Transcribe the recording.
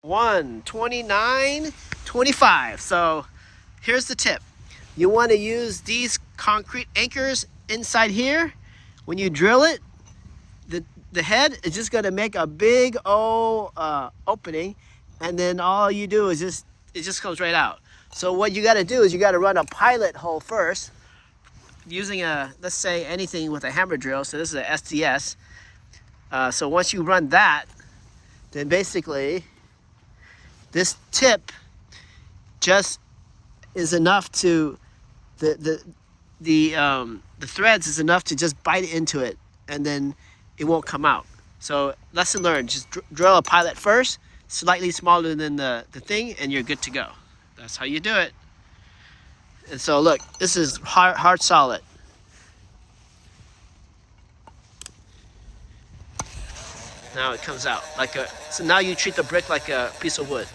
129.25. So here's the tip. You want to use these concrete anchors inside here. When you drill it, the head is just going to make a big old opening, and then all you do is it just comes right out. So what you got to do is you got to run a pilot hole first using let's say anything with a hammer drill. So this is a STS. So once you run that, then basically this tip just is enough to the threads is enough to just bite into it, and then it won't come out. So lesson learned, just drill a pilot first, slightly smaller than the thing, and you're good to go. That's how you do it. And so look, this is hard solid. Now it comes out like so now you treat the brick like a piece of wood.